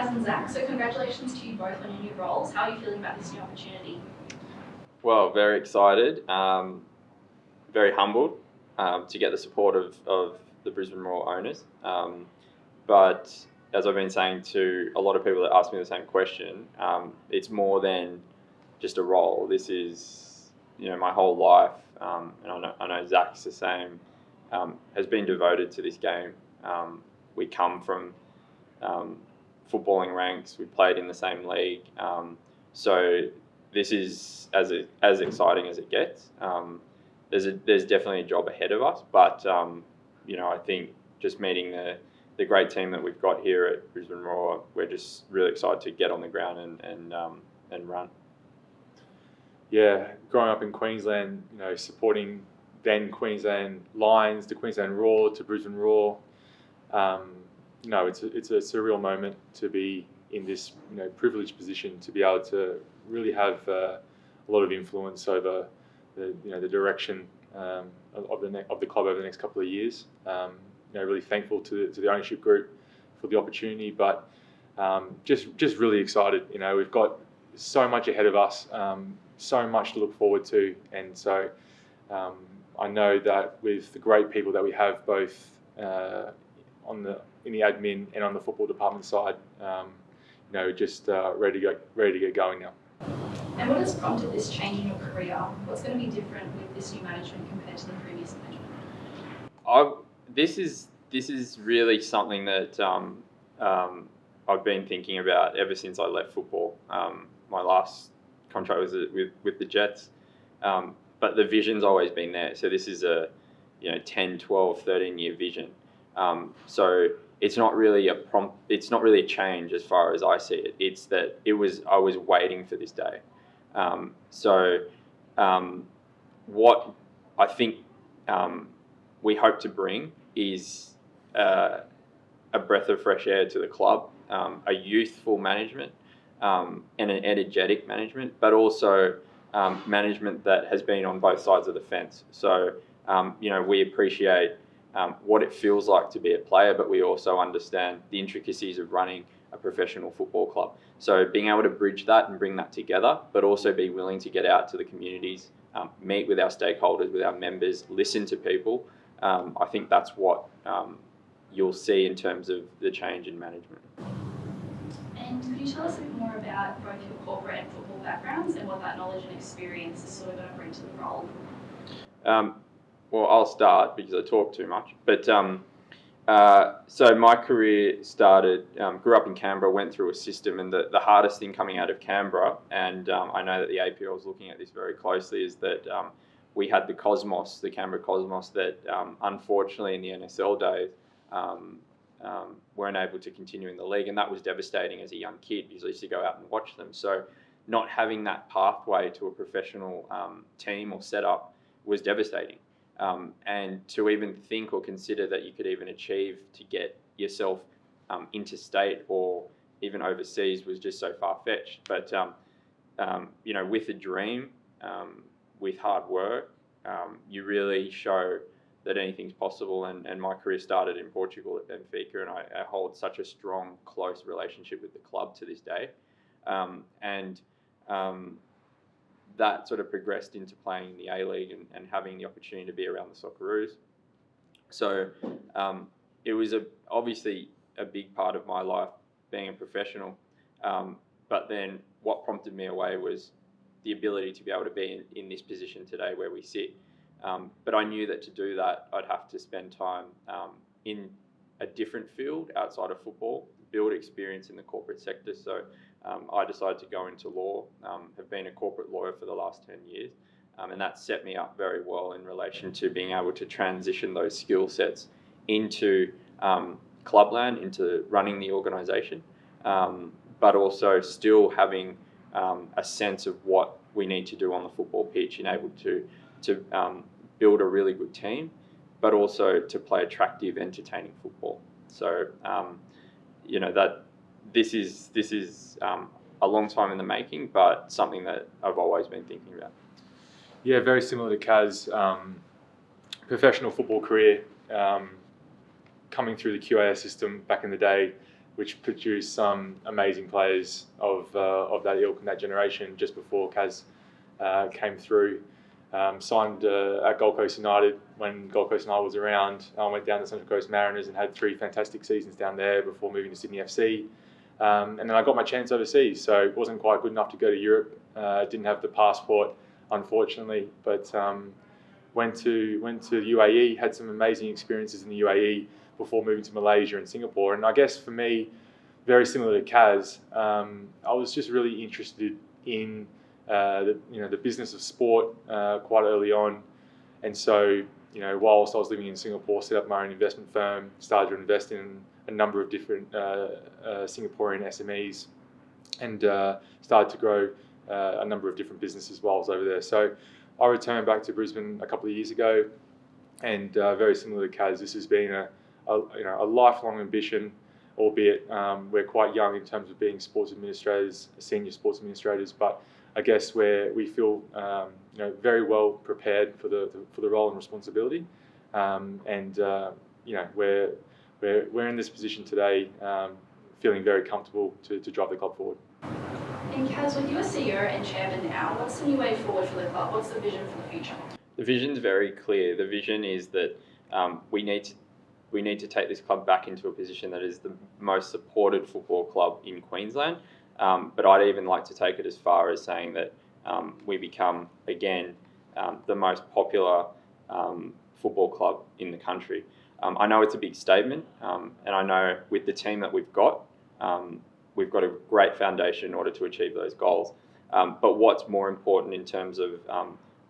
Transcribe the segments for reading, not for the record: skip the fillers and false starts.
Kaz and Zach, so congratulations to you both on your new roles. How are you feeling about this new opportunity? Well, very excited, very humbled to get the support of the Brisbane Roar owners. But as I've been saying to a lot of people that ask me the same question, it's more than just a role. This is, my whole life, and I know Zach's the same, has been devoted to this game. We come from footballing ranks. We played in the same league, so this is as exciting as it gets. There's definitely a job ahead of us, but I think just meeting the great team that we've got here at Brisbane Roar, we're just really excited to get on the ground and run. Yeah, growing up in Queensland, supporting then Queensland Lions to Queensland Roar to Brisbane Roar, it's a surreal moment to be in this privileged position to be able to really have a lot of influence over the direction of the club over the next couple of years. Really thankful to the ownership group for the opportunity, but just really excited. We've got so much ahead of us, so much to look forward to, and so I know that with the great people that we have both in the admin and on the football department side, just ready to get going now. And what has prompted this change in your career? What's going to be different with this new management compared to the previous management? This is really something that I've been thinking about ever since I left football. My last contract was with the Jets, but the vision's always been there. So this is a 10, 12, 13-year vision. So it's not really a change as far as I see it. It's that I was waiting for this day. What I think we hope to bring is a breath of fresh air to the club, a youthful management, and an energetic management, but also management that has been on both sides of the fence. So we appreciate what it feels like to be a player, but we also understand the intricacies of running a professional football club. So being able to bridge that and bring that together, but also be willing to get out to the communities, meet with our stakeholders, with our members, listen to people. I think that's what you'll see in terms of the change in management. And could you tell us a bit more about both your corporate and football backgrounds and what that knowledge and experience is sort of going to bring to the role? Well, I'll start because I talk too much. But so my career started, grew up in Canberra, went through a system, and the hardest thing coming out of Canberra, and I know that the APL is looking at this very closely, is that we had the Canberra Cosmos that unfortunately in the NSL days weren't able to continue in the league, and that was devastating as a young kid because I used to go out and watch them. So not having that pathway to a professional team or setup was devastating. And to even think or consider that you could even achieve to get yourself interstate or even overseas was just so far-fetched. But, with a dream, with hard work, you really show that anything's possible. And my career started in Portugal at Benfica, and I hold such a strong, close relationship with the club to this day. That sort of progressed into playing in the A-League and having the opportunity to be around the Socceroos. So it was obviously a big part of my life being a professional. But then what prompted me away was the ability to be able to be in this position today where we sit. But I knew that to do that, I'd have to spend time in a different field outside of football, build experience in the corporate sector. So I decided to go into law, have been a corporate lawyer for the last 10 years, and that set me up very well in relation to being able to transition those skill sets into clubland, into running the organisation, but also still having a sense of what we need to do on the football pitch and able to build a really good team, but also to play attractive, entertaining football. So, that this is a long time in the making, but something that I've always been thinking about. Yeah, very similar to Kaz. Professional football career, coming through the QAS system back in the day which produced some amazing players of that ilk and that generation just before Kaz came through. Signed at Gold Coast United when Gold Coast United was around. I went down to Central Coast Mariners and had 3 fantastic seasons down there before moving to Sydney FC. And then I got my chance overseas, so it wasn't quite good enough to go to Europe. Didn't have the passport, unfortunately, but went to the UAE, had some amazing experiences in the UAE before moving to Malaysia and Singapore. And I guess for me, very similar to Kaz, I was just really interested in the business of sport quite early on. And so, whilst I was living in Singapore, set up my own investment firm, started to invest in a number of different Singaporean SMEs, and started to grow a number of different businesses while I was over there. So I returned back to Brisbane a couple of years ago, and very similar to Kaz, this has been a lifelong ambition, albeit we're quite young in terms of being sports administrators, senior sports administrators, but I guess where we feel very well prepared for the role and responsibility, and we're in this position today, feeling very comfortable to drive the club forward. And Kaz, with you as CEO and chairman now, what's the new way forward for the club? What's the vision for the future? The vision's very clear. The vision is that we need to take this club back into a position that is the most supported football club in Queensland. But I'd even like to take it as far as saying that we become, again, the most popular football club in the country. I know it's a big statement, and I know with the team that we've got a great foundation in order to achieve those goals. But what's more important in terms of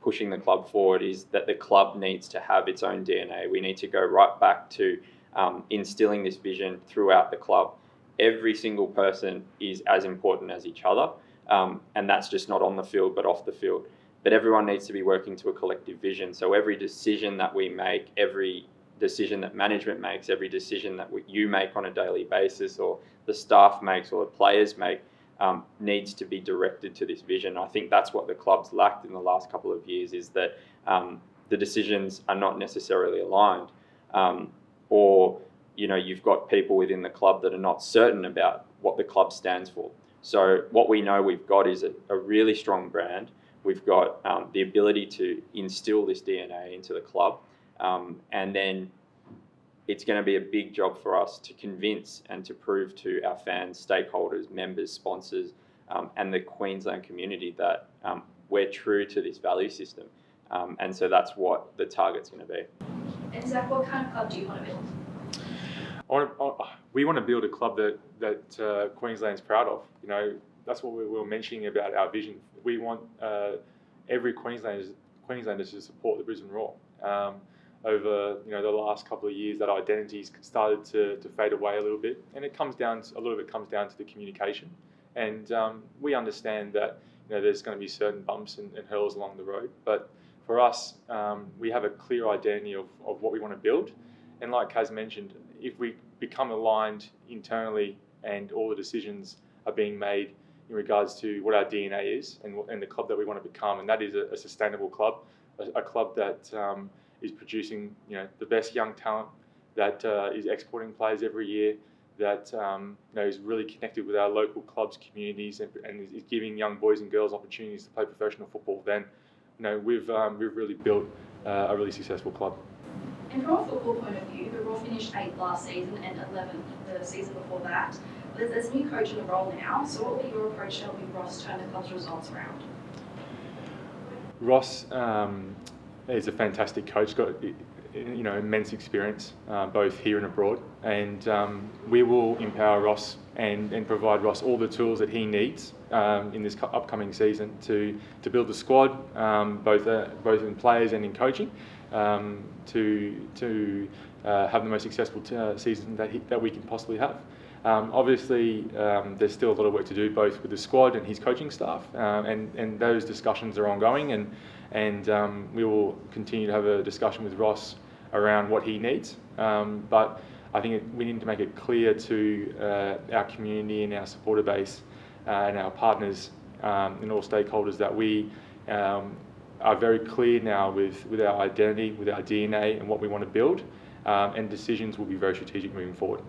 pushing the club forward is that the club needs to have its own DNA. We need to go right back to instilling this vision throughout the club. Every single person is as important as each other, and that's just not on the field but off the field. But everyone needs to be working to a collective vision. So every decision that we make, every decision that management makes, every decision that you make on a daily basis, or the staff makes, or the players make, needs to be directed to this vision. I think that's what the club's lacked in the last couple of years, is that the decisions are not necessarily aligned, or you've got people within the club that are not certain about what the club stands for. So what we know we've got is a really strong brand. We've got the ability to instill this DNA into the club, and then it's going to be a big job for us to convince and to prove to our fans, stakeholders, members, sponsors, and the Queensland community that we're true to this value system. And so that's what the target's going to be. And Zach, what kind of club do you want to build? We want to build a club that Queensland's proud of. That's what we were mentioning about our vision. We want every Queenslander to support the Brisbane Roar. Over the last couple of years, that identity's started to fade away a little bit, and a lot of it comes down to the communication. And we understand that there's going to be certain bumps and hurdles along the road, but for us, we have a clear identity of what we want to build. And like Kaz mentioned, if we become aligned internally and all the decisions are being made in regards to what our DNA is and the club that we want to become, and that is a sustainable club, a club that is producing the best young talent, that is exporting players every year, that is really connected with our local clubs, communities, and is giving young boys and girls opportunities to play professional football, then we've really built a really successful club. And from a football point of view, the Roar finished 8th last season and 11th the season before that. But there's a new coach in the role now, so what will be your approach to helping Ross turn the club's results around? Ross is a fantastic coach, got immense experience both here and abroad, and we will empower Ross and provide Ross all the tools that he needs in this upcoming season to build the squad, both in players and in coaching, to have the most successful season that we can possibly have. Obviously, there's still a lot of work to do, both with the squad and his coaching staff, and those discussions are ongoing, and we will continue to have a discussion with Ross around what he needs. But I think we need to make it clear to our community and our supporter base and our partners and all stakeholders that we are very clear now with our identity, with our DNA and what we want to build, and decisions will be very strategic moving forward.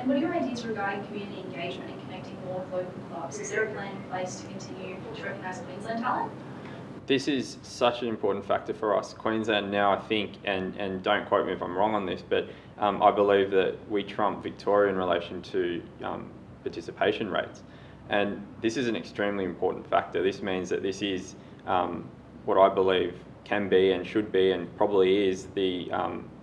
And what are your ideas regarding community engagement and connecting more with local clubs? Is there a plan in place to continue to recognise Queensland talent? This is such an important factor for us. Queensland now, I think, and don't quote me if I'm wrong on this, but I believe that we trump Victoria in relation to participation rates. And this is an extremely important factor. This means that this is what I believe can be and should be and probably is the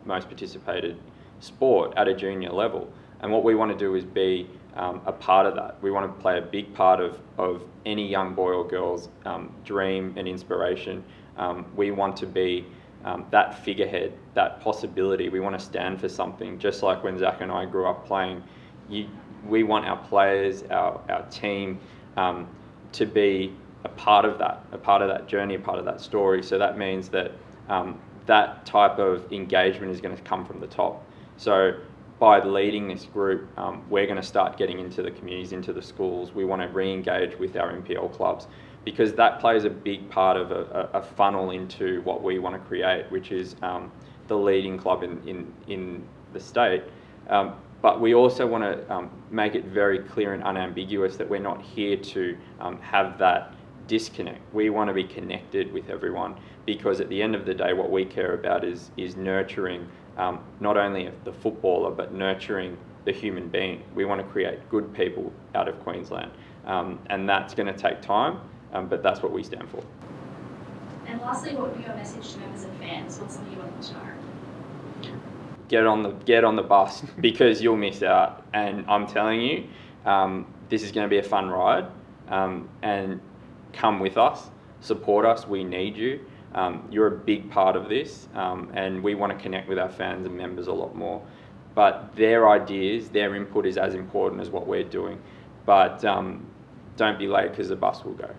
most participated sport at a junior level. And what we want to do is be a part of that. We want to play a big part of any young boy or girl's dream and inspiration. We want to be that figurehead, that possibility. We want to stand for something, just like when Zach and I grew up playing. We want our players, our team, to be a part of that journey, a part of that story. So that means that that type of engagement is going to come from the top. So by leading this group, we're going to start getting into the communities, into the schools. We want to re-engage with our NPL clubs because that plays a big part of a funnel into what we want to create, which is the leading club in the state. But we also want to make it very clear and unambiguous that we're not here to have that disconnect. We want to be connected with everyone because at the end of the day, what we care about is nurturing not only the footballer, but nurturing the human being. We want to create good people out of Queensland. And that's going to take time, but that's what we stand for. And lastly, what would be your message to members and fans? What's something you want them to know? Get on the bus because you'll miss out. And I'm telling you, this is going to be a fun ride. And come with us, support us. We need you. You're a big part of this, and we want to connect with our fans and members a lot more. But their ideas, their input is as important as what we're doing. But don't be late because the bus will go.